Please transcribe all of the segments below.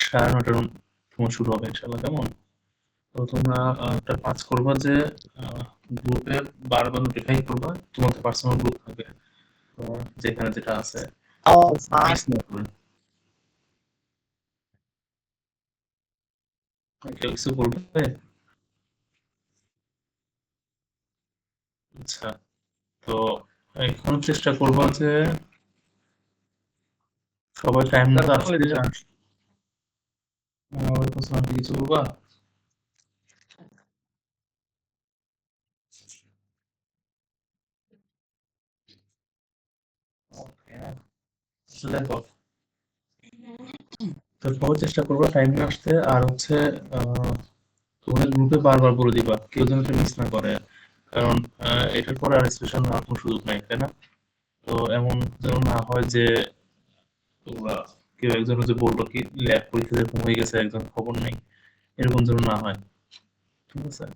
9:30 তোমার শুরু হবে ইনশাল্লাহ, কেমন? তো তোমরা একটা কাজ করবা যে গ্রুপে বারবার নোটিফাই করবা, তোমাদের পার্সোনাল গ্রুপ থাকবে যেখানে যেটা আছে মিস না করে। কেউ কিছু বলবে? আচ্ছা, তো এখন চেষ্টা করবা যে সবাই টাইম মতো আসলে কিছু বলবা? দেখো, তো সবাই চেষ্টা করবা টাইমে আসতে, আর হচ্ছে তোমাদের গ্রুপে বারবার বলে দিবা কেউ যেন এটা মিস না করে, কারণ এটার পরে আর স্পেশাল নেওয়ার কোনো সুযোগ নাই, তাই না? তো এমন যেন না হয় যে তোমরা কেউ একজন যে বললো কি ল্যাব পরীক্ষা যেরকম হয়ে গেছে একজন খবর নেই, এরকম যেন না হয়। ঠিক আছে?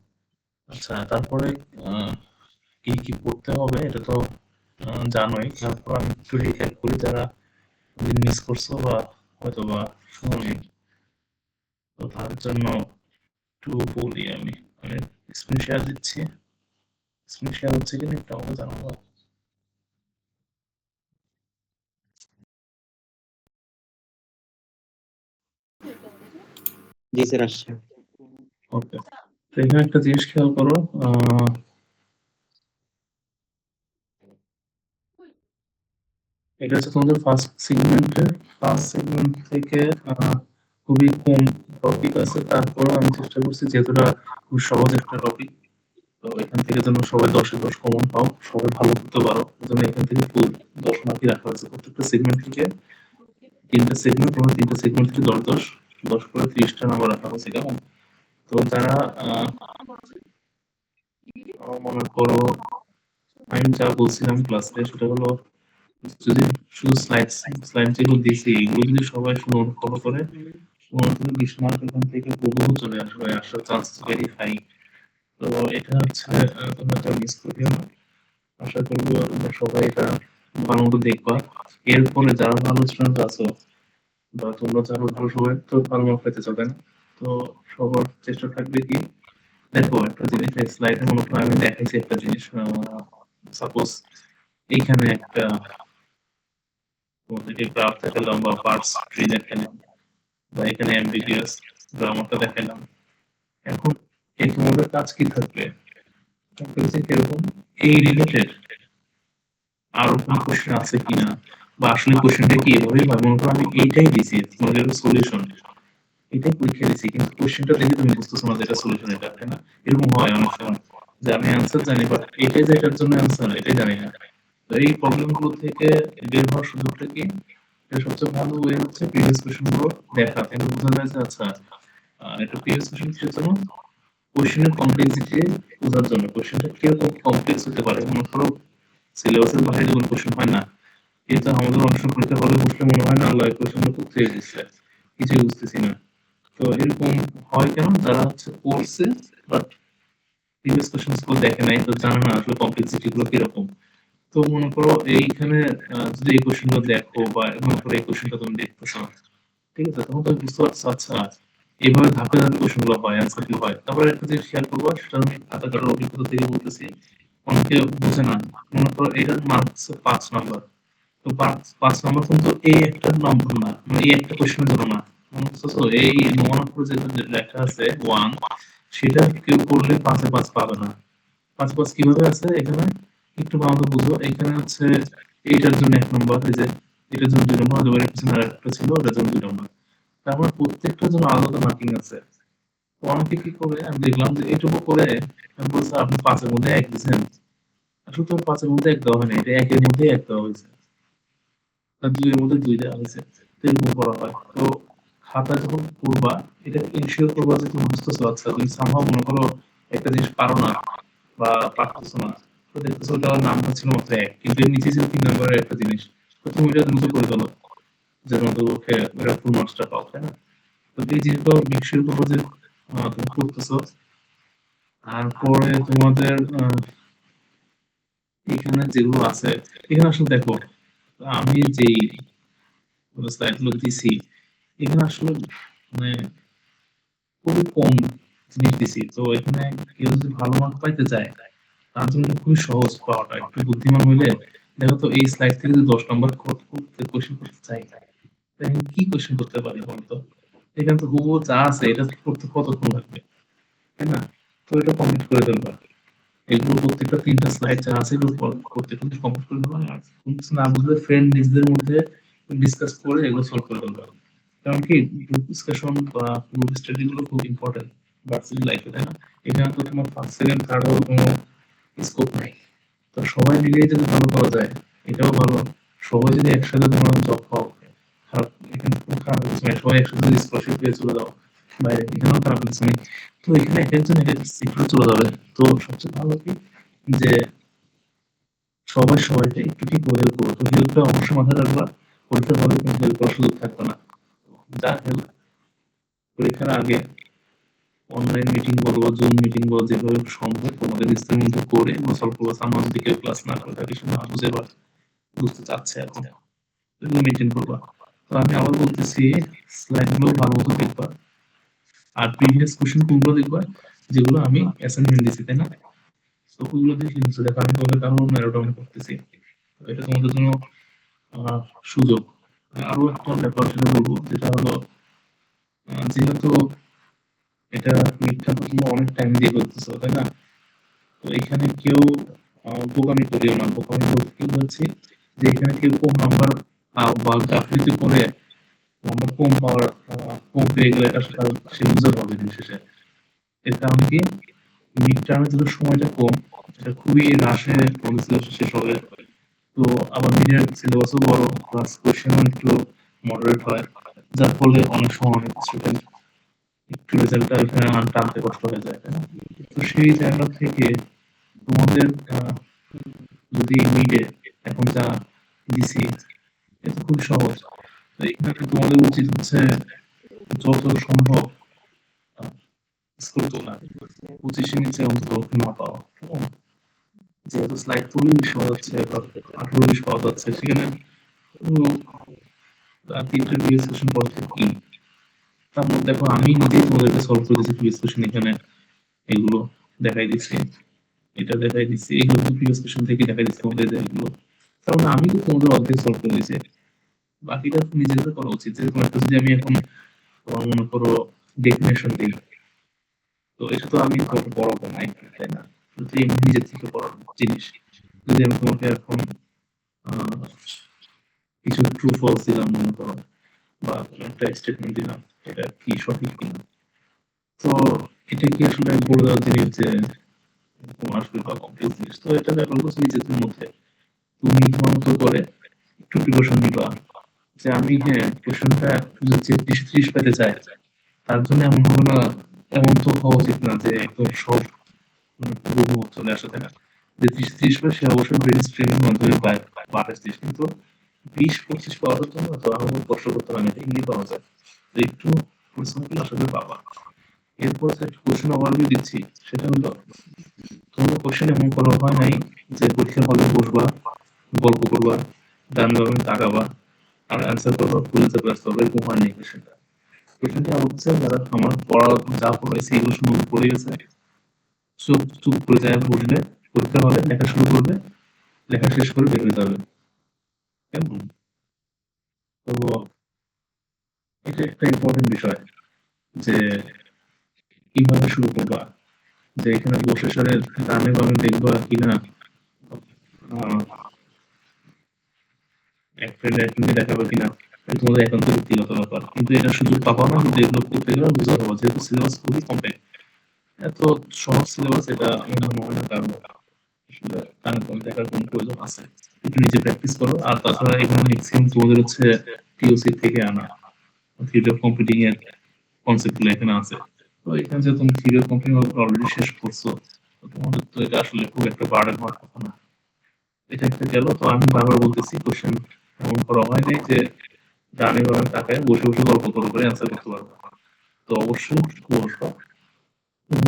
আচ্ছা, তারপরে আহ, কি কি পড়তে হবে এটা তো জানোই। তারপর আমি একটু রিক্যাপ করি, যারা মিস করছো বা হয়তো বা শুনোনি, তো তার জন্য একটু বলি আমি স্ক্রিন শেয়ার দিচ্ছি। স্ক্রিন শেয়ার হচ্ছে কিনা একটু আমাকে জানাবো। জি স্যার, আসছে। ওকে, তো এখানে একটা জিনিস খেয়াল করো। আহ, এটা হচ্ছে তোমাদের ফার্স্ট সেগমেন্ট থেকে খুবই কম টপিক আছে, তারপর আমি চেষ্টা করছি যেহেতুটা খুব সহজ একটা টপিক, তো এখান থেকে যেন সবাই 10-এ 10 কমন পাও, সবাই ভালো করতে পারো, যেন এখান থেকে ফুল 10 মার্কই রাখা হয়েছে প্রত্যেকটা সেগমেন্ট থেকে। তিনটা সেগমেন্ট, তোমার তিনটা সেগমেন্ট থেকে 10-10, 10 করে 30টা নাম্বার রাখা হয়েছে, কেমন? তো যারা মনে করো আমি যা বলছিলাম ক্লাসে সেটা হলো, যদি শুধু স্লাইড যেগুলো দিয়েছি এগুলো যদি সবাই নোট ফলো করে, 15-20 মার্ক এখান থেকে বহু চলে আসবে, আসার চান্স ভেরি হাই। তো এটা হচ্ছে তোমরা কেউ মিস করিও না। আশা করবো তোমরা সবাই এটা ভালো মতো দেখবা। এরপরে যারা ভালো স্টুডেন্ট আছো বা তোমরা যারা ভালো, সবাই তো ভালো মার্ক পেতে চাবে না। তো সবার চেষ্টা থাকবে কি, দেখো একটা জিনিস স্লাইডে মনে করো আমি দেখাইছি একটা জিনিস, সাপোজ এইখানে একটা তোমাদেরকে গ্রাফ দেখালাম বা পার্টস ট্রি দেখালাম, বা এখানে অ্যাম্বিগুয়াস গ্রামারটা দেখালাম। এখন এই তোমাদের কাজ কি থাকবে, কিরকম এই রিলেটেড আরো কোনো কোশ্চেন আছে কিনা, বা আসলে কোশ্চেনটা কি এভাবে হয়, মনে করো আমি এইটাই দিছি তোমাদের সলিউশন, এটাই পরীক্ষা দিছি কিন্তু কোশ্চেনটা দেখে তুমি বুঝতেছো না যেটা সলিউশন এটা, তাই না? এরকম হয় অনেক সময় যে আমি অ্যান্সার জানি বাট এটাই যে এটার জন্য অ্যান্সার এটাই জানি না। তো এই প্রবলেম গুলো থেকে বের হওয়ার সুযোগটা কি, এর সবচেয়ে ভালো ওয়ে হচ্ছে প্রিভিয়াস কোশ্চেন গুলো দেখা, তাহলে বোঝা যায় যে আচ্ছা একটা প্রিভিয়াস কোশ্চেন কিসের জন্য, কোশ্চেনের কমপ্লেক্সিটি বোঝার জন্য, কোশ্চেনটা কিরকম কমপ্লেক্স হতে পারে। মনে করো সিলেবাসের বাইরে কোনো কোশ্চেন হয় না, কিন্তু আমাদের অংশ পরীক্ষা হলে বসলে মনে হয় না আল্লাহ কোশ্চেনটা করতে দিচ্ছে, কিছুই বুঝতেছি না। তো এরকম হয় কেন, যারা হচ্ছে পড়ছে বাট প্রিভিয়াস কোশ্চেন গুলো দেখে নাই, তো জানে না আসলে কমপ্লেক্সিটি গুলো কিরকম। তো মনে করো এইখানে যদি এই কোশ্চেন গুলো দেখো বা মনে করো এই কোশ্চেনটা তুমি দেখতেছো, ঠিক আছে, তখন তুমি বুঝতে পারছো আচ্ছা এইভাবে ধাপে ধাপে কোশ্চেন গুলো হয়, অ্যান্সার কি হয়। তারপরে একটা জিনিস খেয়াল করবো, সেটা আমি খাতা কাটার অভিজ্ঞতা থেকে বলতেছি, অনেকে বুঝে না। মনে করো এটার মার্ক হচ্ছে 5 নাম্বার, তো 5 নাম্বার কিন্তু এই একটা নম্বর না, মানে এই একটা কোশ্চেনের জন্য না। মনে করছো এই মনে করো যে লেখা আছে 1, সেটা কেউ করলে 5-এ 5 পাবে না। 5-এ 5 কিভাবে আছে এখানে, একটু ভালো বুঝো। এখানে হচ্ছে এইটার জন্য 1 নম্বর, এই যে এটার জন্য 2 নম্বর, আবার এর পিছনে আরেকটা ছিল ওটার জন্য 2 নম্বর। তারপর প্রত্যেকটার জন্য আলাদা মার্কিং আছে। তো অনেকে কি করে আমি দেখলাম যে এটুকু করে আমি বলছি আপনি 5-এর মধ্যে 1 দিচ্ছেন, আসলে তো 5-এর মধ্যে 1 দেওয়া হয় না, এটা 1-এর মধ্যে 1 দেওয়া হয়েছে, আর 2-এর মধ্যে 2 দেওয়া হয়েছে। তো এরকম করা হয়। তো খাতায় যখন করবা এটা এনশিওর করবা যে তুমি বুঝতেছো, আচ্ছা তুমি সামহাও মনে করো একটা জিনিস পারো না বা পারতেছো না, তো দেখতেছো ওটা নামটা ছিল মাত্র 1 কিন্তু এর নিচে ছিল 3 নম্বরের একটা জিনিস, তো তুমি এটা দ্রুত করে ফেলো যেন তোমাকে ওটা ফুল মার্কসটা পাও, তাই না? তো এই জিনিসগুলো মেকশিওর করবো যে তুমি করতেছো। তারপরে তোমাদের এখানে যেগুলো আছে, এখানে আসলে দেখো আমি যেই স্লাইড গুলো দিছি, এখানে আসলে মানে খুবই কম জিনিস দিছি। তো এখানে কেউ যদি ভালো মার্ক পাইতে চায় তার জন্য এটা খুবই সহজ পাওয়াটা। একটু বুদ্ধিমান হইলে দেখো তো এই স্লাইড থেকে যদি 10 নম্বর করতে কোশ্চেন করতে চাই, তাহলে কি কোশ্চেন করতে পারি বলতো? এখানে তো হুবহু যা আছে এটা করতে কতক্ষণ লাগবে, তাই না? তো এটা কমপ্লিট করে ফেলবা। এগুলো প্রত্যেকটা 3টা স্লাইড যা আছে এগুলো প্রত্যেকটা কমপ্লিট করে ফেলবা। আর কোনো কিছু না বুঝলে ফ্রেন্ড নিজেদের মধ্যে ডিসকাস করে এগুলো সলভ করে ফেলবা। কারণ কি গ্রুপ ডিসকাশন বা গ্রুপ স্টাডি গুলো খুব ইম্পর্টেন্ট ভার্সিটি লাইফে, তাই না? এখানে তো তোমার ফার্স্ট সেকেন্ড থার্ড হওয়ার কোনো স্কোপ নাই। তো সবাই মিলে যদি ভালো করা যায় এটাও ভালো। সবাই যদি একসাথে তোমার জব পাও, খারাপ এখানে কোনো খারাপ কিছু নেই। সবাই একসাথে যদি স্কলারশিপ পেয়ে চলে যাও বাইরে, এখানেও খারাপ কিছু নেই। তো এখানে এক একজন এক এক সেক্টরে চলে যাবে। তো সবচেয়ে ভালো কি যে সবাই সবাইকে একটু কি করে হেল্প করবো। তো হেল্পটা অবশ্যই মাথায় রাখবা। পরীক্ষার হলে কিন্তু হেল্প করার সুযোগ থাকবে না। যা হেল্প পরীক্ষার আগে অনলাইন মিটিং বলো, জুম মিটিং বলো, যেভাবে সম্ভব তোমাদের নিজেদের মধ্যে করে সলভ করবো। সামনের দিকে ক্লাস না করে থাকে না বুঝে বা বুঝতে চাচ্ছে এখন, এগুলো মেনটেন করবা। তো আমি আবার বলতেছি স্লাইড গুলো ভালো মতো দেখবা। আর প্রিভিয়াস কোশ্চেন কোনগুলো দেখবা যেগুলো আমি অ্যাসাইনমেন্ট দিছি, তাই না? তো ওইগুলো দেখে নিচ্ছি। দেখো আমি তোমাদের কারণ ন্যারো ডাউন করতেছি। তো এটা তোমাদের জন্য আহ, সুযোগ। আরো একটা ব্যাপার সেটা বলবো, যেটা হলো যেহেতু এটা মিথ্যা প্রশ্ন অনেক টাইম দিয়ে করতেছো, তাই না? তো এখানে কেউ বোকামি করিও না। বোকামি বলতে কি বলছি যে এখানে কেউ কম নাম্বার বা গাফিলতি করে নাম্বার কম পাওয়ার কম পেয়ে গেলে এটা সে বুঝতে পারবে দিন শেষে। এর কারণে কি মিড টার্মে যেহেতু সময়টা কম, এটা খুবই রাশে তোমাদের সিলেবাস শেষ হবে। তো আবার মিডের সিলেবাসও বড়, প্লাস কোশ্চেনও একটু মডারেট হয়, যার ফলে অনেক সময় অনেক স্টুডেন্ট একটু রেজাল্টটা এখানে টানতে কষ্ট হয়ে যায়, তাই না? তো সেই জায়গা থেকে তোমাদের যদি মিডে এখন যা দিছি এটা খুব সহজ। তো এখানে তোমাদের উচিত হচ্ছে যত সম্ভব স্কোর তোলা, 25-এর নিচে অন্তত না পাওয়া। কেমন? যেহেতু স্লাইড 40 পাওয়া যাচ্ছে বা 18-20 পাওয়া যাচ্ছে, সেখানে 3টে প্রিভিয়াস কোশ্চেন পড়তে কি? তারপর দেখো আমি নিজেই তোমাদেরকে সলভ করে দিচ্ছি প্রিভিয়াস কোশ্চেন এখানে, এগুলো দেখাই দিচ্ছি, এটা দেখাই দিচ্ছি, এগুলো প্রিভিয়াস কোশ্চেন থেকে দেখাই দিচ্ছি তোমাদের এগুলো। কারণ আমি তো তোমাদের অর্ধেক সলভ করে দিয়েছি, বাকিটা তো নিজেদের করা উচিত। যেরকম একটা যদি আমি এখন তোমার মনে করো ডেফিনেশন দিই, তো এটা তো আমি তোমাকে পড়াবো না এখানে, তাই না? যদি এমনি নিজের থেকে পড়ার জিনিস, যদি আমি তোমাকে এখন আহ, কিছু ট্রু ফলস দিলাম মনে করো, বা কোনো একটা স্টেটমেন্ট দিলাম, এটা কি সঠিক কিনা, তো এটা কি আসলে বলে দেওয়ার জিনিস যে তোমার আসলে বা কমপ্লিট জিনিস। তো এটা ব্যাপার হচ্ছে নিজেদের মধ্যে তুমি তোমার মতো করে একটু প্রিপারেশন নিবা। যে আমি হ্যাঁ কোশ্চেনটা যে 30 পেতে চাই, তার জন্য এমন হবে না, এমন তো হওয়া উচিত না যে একদম সব হুবহু চলে আসে, তাই না? যে 30 পায় সে অবশ্যই ব্রেন স্ট্রেমের মাধ্যমে পায় 28-30, কিন্তু 20-25 পাওয়ার জন্য তো আমার কষ্ট করতে হয় না, এটা এমনি পাওয়া যায়। তো একটু পরিশ্রম করলে আসলে পাবা। এরপর একটা কোশ্চেন ওভারভিউ দিচ্ছি, সেটা হলো কোনো কোশ্চেন এমন করা হয় নাই যে পরীক্ষার হলে বসবা, গল্প করবা, ডান বামে তাকাবা আর অ্যান্সার করবা, ফুল অ্যান্সার ব্যস্ত হবে, এরকম হয় নাই কোশ্চেনটা। কোশ্চেনটা হচ্ছে যারা আমার পড়া যা পড়াইছে এগুলো সম্বন্ধে পড়ে গেছে, চুপ চুপ করে যায় বসবে, পরীক্ষার হলে লেখা শুরু করবে, লেখা শেষ করে বের হয়ে যাবে। কেমন? তো এটা একটা ইম্পর্টেন্ট বিষয় যে কিভাবে শুরু করবা, যে এখানে বসে সরে ডানে বামে দেখবা কিনা, এক ফ্রেন্ড একজনকে দেখাবে কিনা, এটা তোমাদের একান্ত ব্যক্তিগত ব্যাপার। কিন্তু এটা সুযোগ পাবা না ডেভেলপ করতে গেলে বুঝতে পারবো, যেহেতু সিলেবাস খুবই কমপ্লেক্স। এত সহজ সিলেবাস এটা আমি না মনে হয় না কারণ আসলে কানে কম দেখার কোনো প্রয়োজন আছে। একটু নিজে প্র্যাকটিস করো। আর তাছাড়া এখানে ম্যাক্সিমাম তোমাদের হচ্ছে টিওসি থেকে আনা থিওরি অফ কম্পিউটিং এর কনসেপ্ট গুলো এখানে আছে। তো এখানে যে তুমি থিওরি অফ কম্পিউটিং অলরেডি শেষ করছো, তো তোমাদের তো এটা আসলে খুব একটা বার্ডেন হওয়ার কথা না। এটা একটা গেল। তো আমি বারবার বলতেছি কোশ্চেন এমন করা হয় নাই যে ডানে বামে তাকায় বসে বসে গল্প করে করে অ্যান্সার করতে পারবো। তো অবশ্যই বসবা,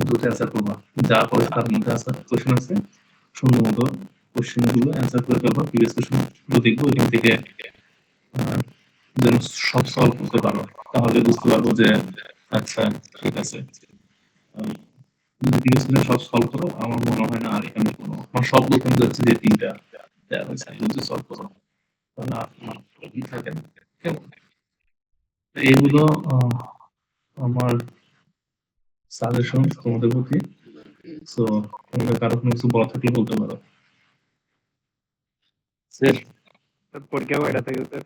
দুটো অ্যান্সার করবা, যা করে তার মধ্যে আনসার কোশ্চেন আছে, সুন্দর মতো কোশ্চেন গুলো অ্যান্সার করে ফেলবা। প্রিভিয়াস কোশ্চেন গুলো দেখবো, এখান থেকে যেন সব সলভ করতে পারো, তাহলে বুঝতে পারবো যে আচ্ছা ঠিক আছে। আম যদি প্রিভিয়াস কোয়েশ্চেন সব সলভ করো, আমার মনে হয় না আর এখানে কোনো আমার সব দোকান যাচ্ছে যে ৩ টা দেয়া হয়েছে যদি সলভ করো। তাহলে আপনি ই থাকেন। কেমন? এগুলো আমার সাজেশন তোমাদের প্রতি। সো তোমাদের কারো কোনো কিছু বলার থাকলে বলতে পারো। স্যার পরীক্ষা কয়টা থেকে স্যার?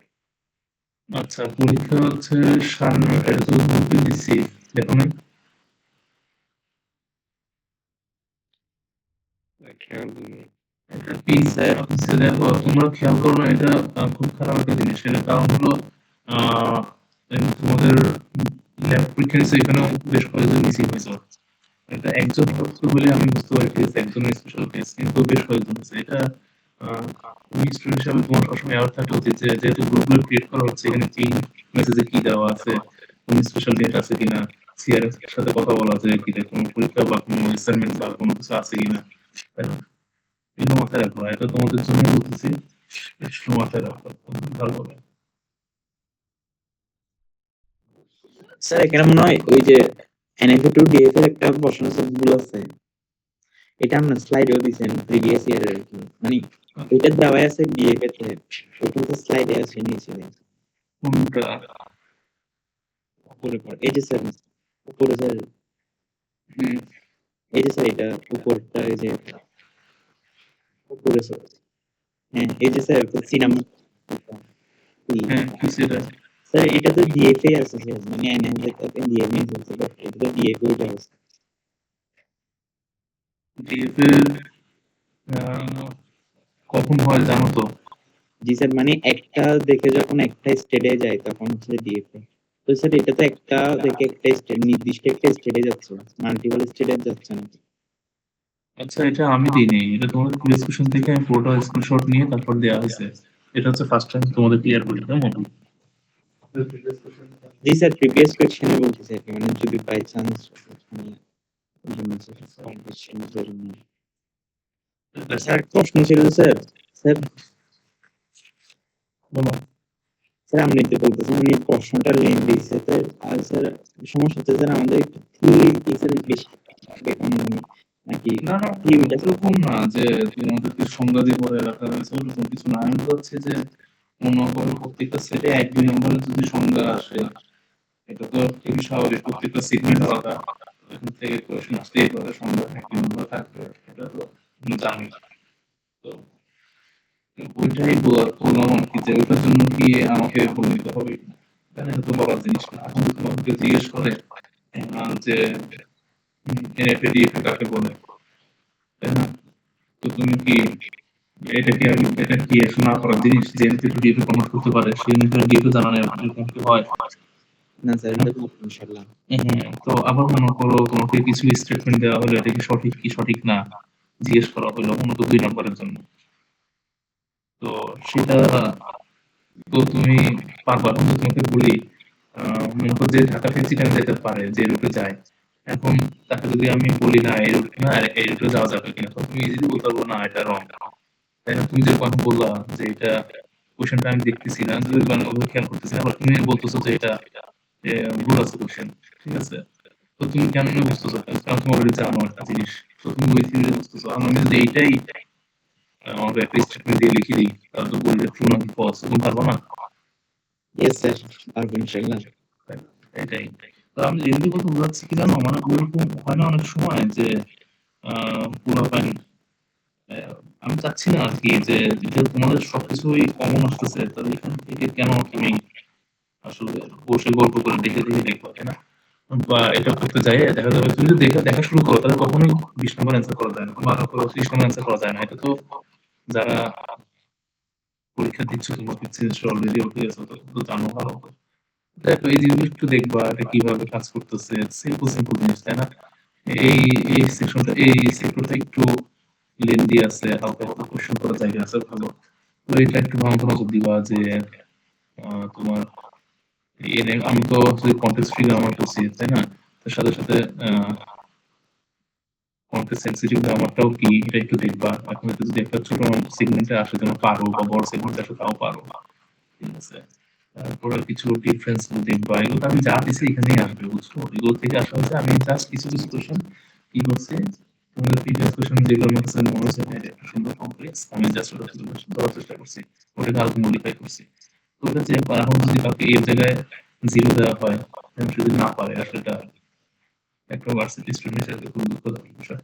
আচ্ছা, পরীক্ষা হচ্ছে ৯:৩০, এটা তো গ্রুপে দিছি। দেখো নাই? খেয়াল করিনি। এটা পিস অফিসে দেখো, তোমরা খেয়াল করো না, এটা খুব খারাপ একটা জিনিস। এটার কারণ হলো তোমাদের ল্যাব পরীক্ষা নিচ্ছে, এখানেও বেশ কয়েকজন মিসিং হয়েছে। এটা একজন হচ্ছে বলে আমি বুঝতে পারি কেস, একজনের স্পেশাল কেস, কিন্তু বেশ কয়েকজন হচ্ছে। এটা তুমি স্টুডেন্ট হিসাবে তোমার সবসময় অ্যাওয়ার থাকা উচিত যে যেহেতু গ্রুপগুলো ক্রিয়েট করা হচ্ছে, এখানে কি মেসেজে কি দেওয়া আছে, কোন স্পেশাল ডেট আছে কিনা, সিআরএস এর সাথে কথা বলা যায় কিনা, কোনো পরীক্ষা বা কোনো অ্যাসাইনমেন্ট বা কোনো কিছু আছে কিনা, তাই না? এগুলো মাথায় রাখবা, এটা তোমাদের জন্য বলতেছি, একটু মাথায় রাখবা, ভালো হবে। স্যার এখানে মনে হয় ওই যে এনএফএ টু ডিএফ এর একটা প্রশ্ন ভুল আছে, এটা আমরা স্লাইডেও দিয়েছেন প্রিভিয়াস ইয়ারের আর কি, মানে এটা দেওয়া আছে ডিএফ এ তে, ওটা তো স্লাইডে আছে নিচে কোনটা? উপরে পড়ে এই যে স্যার, উপরে স্যার, হুম, এই যে স্যার এটা উপরটা, এই যে উপরে স্যার, হ্যাঁ এই যে স্যার সি নাম্বার, হ্যাঁ কি সেটা? স্যার এটা তো ডিএফ এ আছে স্যার, মানে এনএফএ তে ডিএফ এ আছে, বাট এটা তো ডিএফ এ আছে। ডিএফএ কখন হয় জানো তো? জি স্যার, মানে একটা দেখে যখন একটা স্টেটে যায় তখন হচ্ছে ডিএফএ। তো স্যার এটা তো একটা দেখে একটা স্টেট, নির্দিষ্ট একটা স্টেটে যাচ্ছে, মাল্টিপল স্টেটে যাচ্ছে না। আচ্ছা, এটা আমি দিইনি, এটা তোমাদের প্রিভিয়াস কোশ্চেন থেকে আমি পুরোটা স্ক্রিনশট নিয়ে তারপর দেওয়া হয়েছে। এটা হচ্ছে ফার্স্ট টাইম তোমাদের ক্লিয়ার করি, কেমন? জি স্যার, প্রিভিয়াস কোশ্চেনে বলতেছি আর কি, মানে যদি বাই চান্স স্যার প্রশ্ন ছিল স্যার, স্যার বলো। স্যার আপনি তো বলতেছেন মানে প্রশ্নটা লেন্দি স্যার, আর স্যার সমস্যা হচ্ছে স্যার আমাদের একটু থিওরি কি স্যার বেশি নাকি না না, থিওরিটা এরকম না যে তোমাদেরকে সংজ্ঞা দিয়ে পড়ে রাখা হয়েছে, ওরকম কিছু না। আমি বলছি যে মনে করো প্রত্যেকটা সেটে ১-২ নম্বরের যদি সংজ্ঞা আসে, এটা তো খুবই স্বাভাবিক, প্রত্যেকটা সেগমেন্ট আলাদা, এখান থেকে কোশ্চেন আসতেই পারে, সংজ্ঞা ১-২ নম্বর থাকবে, এটা তো আমি জানি। তো ওইটাই বললাম আর কি, যে ওইটার জন্য কি আমাকে বলে দিতে হবে কিনা, তাহলে তো বলার জিনিস না। এখন যদি তোমাকে জিজ্ঞেস করে যে এনএফএ ডিএফএ কাকে বলে, তাই না? তো তুমি কি এটা কি এটা কি আসলে না করার জিনিস যে এনএফএ টু ডিএফএ কনভার্ট করতে পারে, সেই এনএফএ ডিএফএ জানা নেই, এরকম কি হয়? না স্যার, হ্যাঁ? এটা তো ইনশাআল্লাহ। তো আবার মনে করো তোমাকে কিছু স্টেটমেন্ট দেওয়া হলো, এটা কি সঠিক কি সঠিক না জিজ্ঞেস করা হলো অন্তত ২ নম্বরের জন্য। তো সেটা তো তুমি পারবা। কিন্তু তোমাকে বলি, মনে করো যে ঢাকা থেকে চিটাগাং যেতে পারে, যে রুটে যায়, এখন তাকে যদি আমি বলি না এই রুট না, এই রুটে যাওয়া যাবে কিনা, তখন তুমি ইজিলি বলতে পারবো না এটা রং, তাই না? তুমি যে কথা বললা যে এটা কোশ্চেনটা আমি দেখতেছি না, যদি মানে ওভাবে খেয়াল করতেছি না, আবার তুমি বলতেছো যে এটা ভুল আছে কোশ্চেন, ঠিক আছে? তো তুমি কেন বুঝতেছো? কারণ তুমি অলরেডি জানো একটা জিনিস, তো তুমি ওই থিওরি বুঝতেছো। আর আমি যদি এইটাই আমাকে একটা স্টেটমেন্ট দিয়ে লিখে দিই, তাহলে তো বলি যে ট্রু নাকি ফলস, তুমি পারবো না। ইয়েস স্যার, পারবো ইনশাআল্লাহ। এটাই। তো আমি লেন্দি কথা বোঝাচ্ছি কি জানো, মানে ওরকম হয় না অনেক সময় যে পোলাপাইন, আমি চাচ্ছি না আর কি যে যে তোমাদের সবকিছুই কমন আসতেছে, তাহলে এখান থেকে কেন তুমি আসলে বসে গল্প করে দেখে দেখে দেখবো, তাই না? বা এটা করতে যাই দেখা যাবে তুমি যদি দেখা দেখা শুরু করো, তাহলে কখনোই ২০ নম্বর অ্যান্সার করা যায় না, বা ৩০ নম্বর অ্যান্সার করা যায় না। এটা তো যারা পরীক্ষা দিচ্ছ, তোমার অলরেডি উঠে গেছো, তো তো জানো ভালো। দেখো এই জিনিসগুলো একটু দেখবা, এটা কিভাবে কাজ করতেছে, সিম্পল সিম্পল জিনিস, তাই না? এই এই সেকশনটা, এই সেক্টরটা একটু লেন্দি আছে, হালকা হালকা কোশ্চেন করার জায়গা আছে ভালো। তো এটা একটু ভালো করে নজর দিবা যে তোমার এনে আমি তো কন্টেক্সট ফ্রি গ্রামার করছি, তাই না? তার সাথে সাথে কন্টেক্সট সেনসিটিভ গ্রামারটাও কি, এটা একটু দেখবা। এখন এটা যদি একটা ছোট সেগমেন্টে আসে যেন পারো, বা বড় সেগমেন্টে আসে তাও পারো, ঠিক আছে? তারপরে কিছু ডিফারেন্স দেখবা, এগুলো তো আমি যা দিছি এখানেই আসবে, বুঝছো? এগুলো থেকে আসা হচ্ছে, আমি জাস্ট কিছু কিছু কোশ্চেন কি করছি, তোমাদের প্রিভিয়াস কোশ্চেন যেগুলো আমার কাছে মনে হচ্ছে যে এটা সুন্দর কমপ্লেক্স, আমি জাস্ট ওটা ধরার চেষ্টা করছি, ওটাকে আরো মডিফাই করছি। তো এটা যে এখন যদি কাউকে এর জায়গায় জিরো দেওয়া হয়, then যদি না পারে, আসলে এটা একটা ভার্সিটি স্টুডেন্ট হিসেবে খুব দুঃখজনক বিষয়।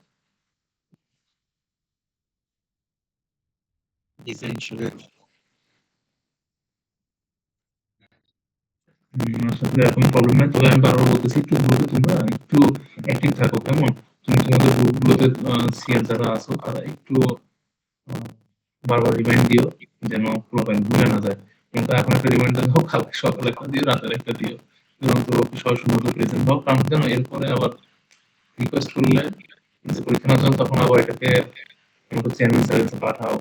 আসলে এখন প্রবলেম নাই, তবে আমি বারবার বলতেছি একটু দ্রুত তোমরা একটু অ্যাক্টিভ থাকো, কেমন? তুমি তোমাদের গ্রুপগুলোতে সিএর যারা আছো তারা একটু আহ, বারবার রিমাইন্ড দিও, যেন পুরোপুরি ভুলে না যায়। কিন্তু এখন একটা রিমাইন্ডার দাও, কালকে সকালে একটা দিও, রাতের একটা দিও, এবং তো সরাসরি মতো প্রেজেন্ট দাও, কারণ যেন এরপরে আবার রিকোয়েস্ট করলে যে পরীক্ষা না যাও, তখন আবার এটাকে চেয়ারম্যান স্যারের কাছে পাঠাও,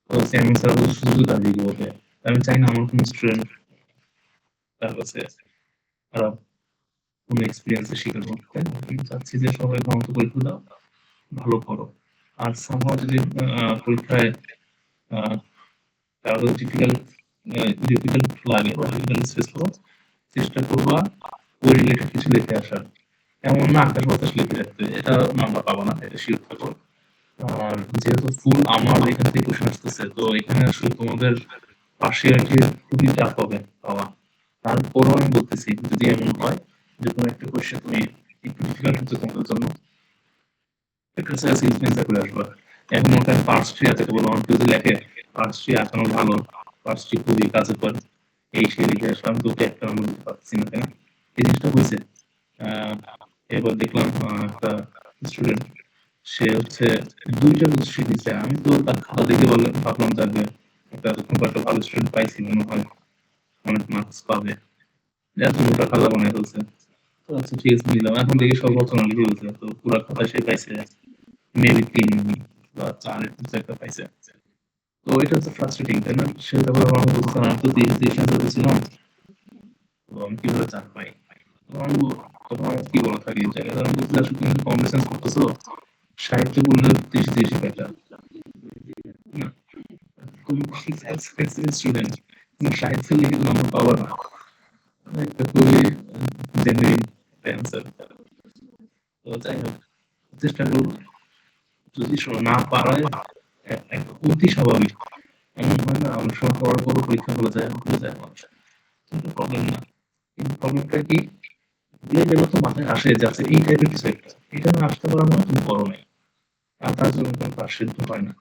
তো চেয়ারম্যান স্যার শুধু দাঁড়িয়ে দিবে। আমি চাই না আমার কোনো স্টুডেন্ট তার কাছে খারাপ কোনো এক্সপেরিয়েন্সের শিকার করতে। আমি চাচ্ছি যে সবাই ভালো পরীক্ষা দাও, ভালো করো। আর somehow যদি পরীক্ষায় কারো ডিফিকাল্ট লাগে বা ডিফিকাল্ট ফেস করো, চেষ্টা করবা ওই রিলেটেড কিছু লিখে আসার। এমন না আকাশ বাতাস লিখে রাখতে, এটা নাম্বার পাবা না, এটা শিওর থাকো। আর যেহেতু ফুল আমার এখান থেকে কোশ্চেন আসতেছে, তো এখানে আসলে তোমাদের পার্সিয়ালিটি খুবই টাফ হবে পাওয়া। তারপরও আমি বলতেছি, যদি এমন হয় যে কোনো একটা কোশ্চেন তুমি একটু ডিফিকাল্ট হচ্ছে তোমাদের জন্য, একটা সিলফেন্সা করে আসবা। এখন ওটা পার্স ট্রি আছে, কেবল আমার যদি লেখে পার্স ট্রি আঁকানো ভালো, পার্স ট্রি খুবই কাজে করে, এই সেই লিখে আসলাম, তো একটা আমি বলতে পারছি না, তাই না? এই জিনিসটা হয়েছে। আহ, এবার দেখলাম একটা স্টুডেন্ট, সে হচ্ছে দুইটা কোশ্চেন দিচ্ছে, আমি তো তার খাতা দেখে বললাম, ভাবলাম যাবে একটা খুব একটা ভালো স্টুডেন্ট পাইছি, মনে হয় অনেক মার্কস পাবে, এত মোটা খাতা বানাই ফেলছে। তো আচ্ছা ঠিক আছে নিলাম, এখন দেখি সব রচনা লিখে ফেলছে, তো পুরা খাতা সে পাইছে মেবি ৩ বা ৪ এর কিছু একটা পাইছে। তো এটা হচ্ছে ফ্রাস্ট্রেটিং, তাই না? সে তারপর আমাকে বলছে, আমি তো ৩০ অ্যান্সার দিয়েছিলাম, তো আমি কিভাবে ৪ পাই? তো আমি তখন আমার কি বলা থাকে এই জায়গায়, আমি বলছি আসলে তুমি কম ডিসটেন্স করতেছো, সাহিত্য পড়লে ৩০ বেটার না, তুমি স্টুডেন্ট, তুমি সাহিত্য লিখে নাম্বার পাবা না, একটা খুবই জেনুইন অ্যান্সার। তো যাই হোক, চেষ্টা করবো, যদি না পারায় একটা অতি স্বাভাবিক, এমন হয় না অনেক সময় পড়ার পরও পরীক্ষা হলে যায়, ভুলে যায় মানুষ, কিন্তু প্রবলেম না। কিন্তু প্রবলেমটা কি, যেগুলো তো মাথায় আসে যাচ্ছে এই টাইপের কিছু একটা, এটা না আসতে পারো না, তুমি করো নাই, আর তার জন্য তোমার পাশ সিদ্ধ হয় না।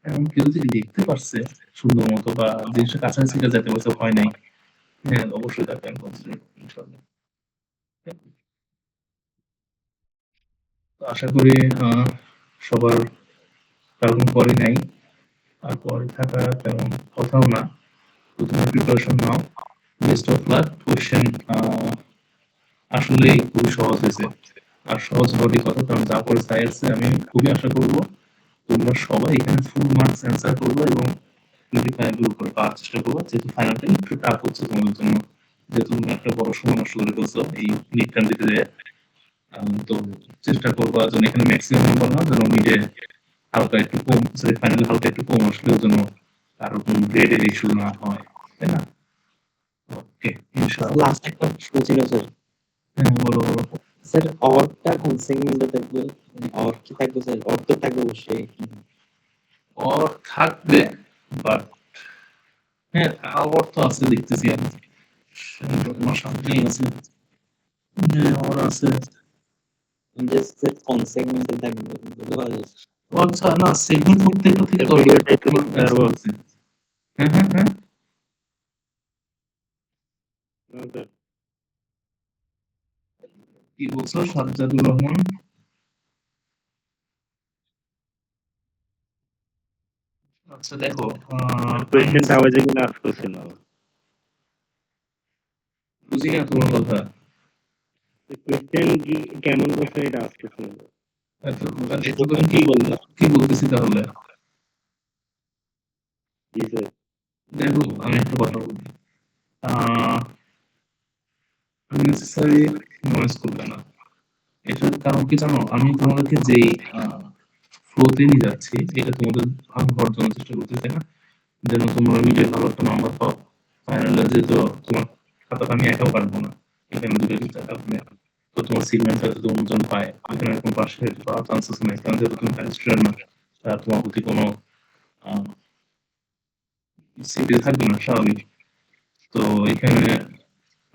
এখন কেউ যদি লিখতে পারছে সুন্দর মতো, বা জিনিসটা কাছাকাছি যেতে পারছে, হয় নাই, হ্যাঁ অবশ্যই তাকে আমি কনসিডার করবো ইনশাআল্লাহ। তো আশা করি সবার কারণ পরে নাই, আর পরে থাকা তেমন কথাও না। তো তোমার preparation now, best of luck. Question আসলেই খুবই সহজ হয়েছে, আর সহজ হওয়ারই কথা, কারণ যা করে সায়েন্সে আমি খুবই আশা করবো তোমরা সবাই এখানে ফুল মার্কস অ্যান্সার করবে এবং 25 এর উপরে পাওয়ার চেষ্টা করবো, যেহেতু ফাইনালটা একটু টাফ হচ্ছে তোমাদের জন্য, যেহেতু তুমি একটা বড় সময় নষ্ট করে ফেলছো এই নিটটা দিতে যেয়ে। তো চেষ্টা করবা যেন এখানে ম্যাক্সিমাম নাম্বার না, যেন মিডে হালকা একটু কম, সরি ফাইনালে হালকা একটু কম আসলে ওর জন্য কারো কোনো গ্রেডের ইস্যু না হয়, তাই না? ওকে, ইনশাআল্লাহ। লাস্ট একটা প্রশ্ন ছিল স্যার। হ্যাঁ, বলো বলো। স্যার অরটা কোন সেগমেন্টে থাকবে? মানে অর কি থাকবে স্যার? অর তো থাকবে অবশ্যই। অর থাকবে, বাট হ্যাঁ অর তো আছে দেখতেছি আমি, তোমার সামনেই আছে। হ্যাঁ অর আছে। জাস্ট স্যার কোন সেগমেন্টে থাকবে বলতে পারবেন? ও আচ্ছা, না সেগমেন্ট প্রত্যেকটা থেকে তো ভিডিও টাইটেল তোমার আরো আছে। হ্যাঁ হ্যাঁ হ্যাঁ, কি বলছো সাজ্জাদুর রহমান? আচ্ছা দেখো, কোয়েশ্চেনটা আওয়াজে কিনা আসতেছিল। বুঝি না তোমার কথা। কোয়েশ্চেন কি কেমন করছে এটা আসতেছিল। একটু তুমি কি বললা, কি বলতেছি তাহলে? জি স্যার। দেখো আমি একটা কথা বলি, আননেসেসারি নয়েজ করবে না। এটার কারণ কি জানো, আমি তোমাদেরকে যেই ফ্লোতে নিয়ে যাচ্ছি, এটা তোমাদের ভালো হওয়ার জন্য চেষ্টা করতেছি না, যেন তোমরা মিডিয়া ভালো একটা নাম্বার পাও। ফাইনালে যেহেতু তোমার খাতাটা আমি একাও পারবো না, এখানে দুটো টিচার থাকবে, তো তোমার সিগনেচার যদি অন্যজন পায় এখানে কোনো পার্সেন্টেজ পাওয়ার চান্সেস নেই, কারণ যেহেতু তুমি স্টুডেন্ট না, তোমার প্রতি কোনো সিটি থাকবে না স্বাভাবিক। তো এখানে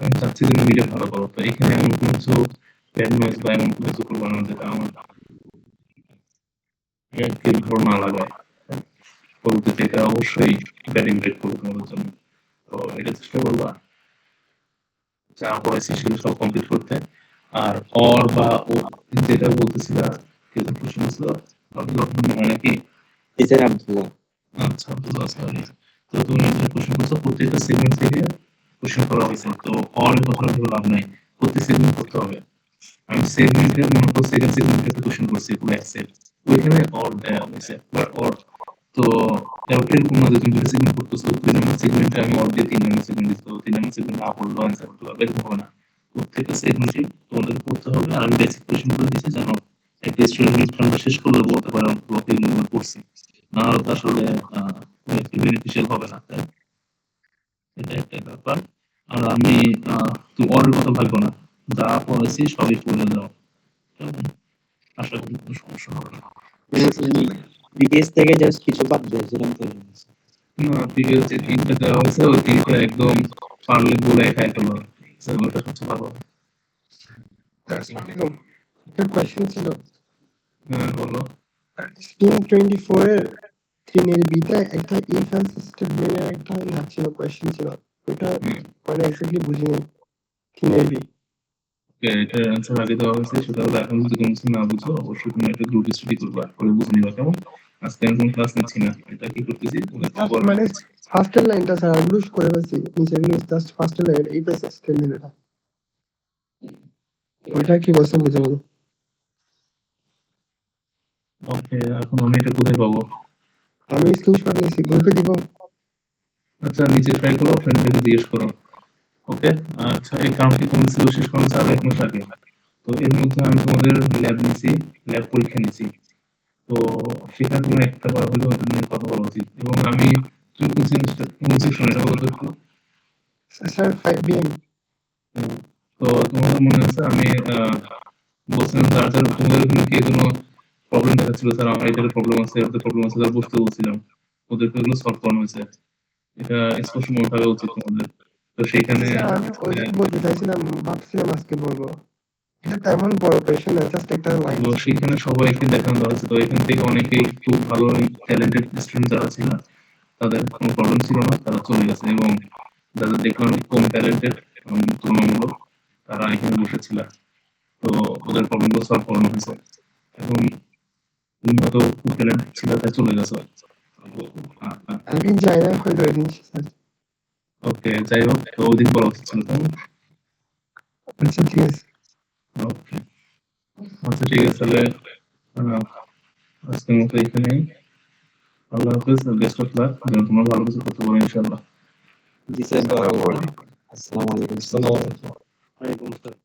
আমি চাচ্ছি তুমি ভিডিও ভালো করো, তো এখানে এমন কোনো কিছু ব্যাড নয়েজ বা এমন কোনো কিছু করবো না যেটা আমার ভালো না লাগায়, পরবর্তীতে এটা অবশ্যই ব্যাড ইমপ্যাক্ট করবে তোমাদের জন্য। তো এটা চেষ্টা করবা যা পড়াইছি সেগুলো সব কমপ্লিট করতে। আর অর বা ও যেটা বলতেছিলা কিছু প্রশ্ন ছিল মানে কি, টিচার আব্দুল্লাহ। আচ্ছা আব্দুল্লাহ সরি। তো তুমি যে কোশ্চেন করছো প্রত্যেকটা সেগমেন্ট থেকে কোশ্চেন করা হয়েছে, তো অর কথা ভেবে লাভ নাই, প্রত্যেক সেগমেন্ট করতে হবে। আমি সেগমেন্টের মনে করো সেকেন্ড সেগমেন্টে কোশ্চেন করছি পুরো এক্সেল, ওইখানে অর দেওয়া হয়েছে বাট অর তো এরকম না যে তুমি যেটা সেগমেন্ট করতেছো 2 নম্বর সেগমেন্টে আমি অর দিয়ে 3 নম্বর সেগমেন্ট দিচ্ছি, তো 3 নম্বর সেগমেন্ট না পড়লেও অ্যান্সার করতে পারবে এরকম হবে না, প্রত্যেকটা সেগমেন্টে তোমাদের পড়তে হবে। আর আমি বেসিক কোশ্চেন করে দিচ্ছি যেন একটা স্টুডেন্ট আমরা শেষ করলে বলতে পারে আমরা পড়ছি, না হলে তো আসলে বেনিফিশিয়াল হবে না, তাই এটা একটা ব্যাপার। আর আমি তুমি অর্ডার কথা ভাববো না, যা পড়াইছি সবই পড়ে যাও, কেমন? আশা করি কোনো সমস্যা হবে না। বিটিএস থেকে জাস্ট কিছু বাদ দিয়েছিলাম তো। না প্রিভিয়াস যে 3টা দেওয়া হয়েছে ওই 3টা একদম পারলে বলে খাই ফেলো, ওটা সবচেয়ে ভালো। আসসালামু একটা কোয়েশ্চেন ছিল, হ্যাঁ বলো। স্কিম 24 এর 3 বিতে একটা ইফ এলস স্টেটমেন্টের একটা না ছিল, কোয়েশ্চেন ছিল, ওটা মানে এক্স্যাক্টলি বুঝিনি। 3 বি এটার অ্যান্সার আগে দেওয়া হয়েছে, সেটা হলো এখন যদি কোনো কিছু না বুঝো অবশ্যই তুমি একটা গ্রুপ স্টাডি করবা, করে বুঝে নিবা, কেমন? আজকে আমি কোনো ক্লাস নিচ্ছি না, এটা কি করতেছি মানে ফার্স্টের লাইনটা স্যার ওগুলো করে বলছি, নিচেগুলো জাস্ট ফার্স্টের লাইন এই প্লাস স্টেটমেন্ট এটা, ওইটা কি বলছেন বুঝে বলো। ওকে, এখন আমি এটা কোথায় পাবো? আমি স্ক্রিনশট নিয়েছি, গ্রুপে দিব। আচ্ছা নিচে ট্রাই করো, ফ্রেন্ডকে জিজ্ঞেস করো। ওকে, আচ্ছা এই কাউন্টটি কোন ছিল শেষ করেন স্যার 1 মাস আগে, তো এর মধ্যে আমি তোমাদের ল্যাব নিয়েছি, ল্যাব পরীক্ষা নিয়েছি, তো সেখানে তোমার একটা বার হলেও এটা নিয়ে কথা বলা উচিত। এবং আমি তুমি কোন সেমিস্টার কোন সেকশন এটা বলো তো একটু। স্যার 5 বিএম তো তোমাদের মনে আছে আমি বলছিলাম যার যার তোমাদের ওখানে কি কোনো প্রবলেম দেখাচ্ছিল স্যার আমার এটার প্রবলেম আছে ওদের প্রবলেম আছে, তার বসতে বলছিলাম, ওদেরকে এগুলো সলভ করানো হয়েছে, এটা স্পষ্ট মনে থাকা উচিত তোমাদের। তো সেখানে আমি ওইটাই বলতে চাইছিলাম, ভাবছিলাম আজকে বলবো, এটা তেমন বড় কোয়েশ্চেন না, জাস্ট একটা লাইন। তো সেখানে সবাইকে দেখানো দেওয়া হয়েছে, তো এখান থেকে অনেকেই খুব ভালো ট্যালেন্টেড স্টুডেন্ট যারা ছিল তাদের কোনো প্রবলেম ছিল না, তারা চলে গেছে, এবং যাদের দেখলাম কম ট্যালেন্টেড তুলনামূলক তারা এখানে বসেছিল, তো ওদের প্রবলেমগুলো সলভ করানো হয়েছে। এখন তুমি হয়তো খুব ট্যালেন্টেড ছিল তাই চলে গেছো। আমি যাই না হয়তো এই জিনিস স্যার। ওকে যাই হোক, তো ওই দিন বলা উচিত ছিল তাই না? আচ্ছা ঠিক আছে। ওকে আচ্ছা ঠিক আছে তাহলে আজকের মতো এখানেই, আল্লাহ হাফেজ, বেস্ট অফ লাক, যেন তোমরা ভালো কিছু করতে পারো ইনশাআল্লাহ। জি স্যার। আসসালামু আলাইকুম। আসসালামু আলাইকুম। আসসালামু আলাইকুম। ওয়ালাইকুম আসসালাম।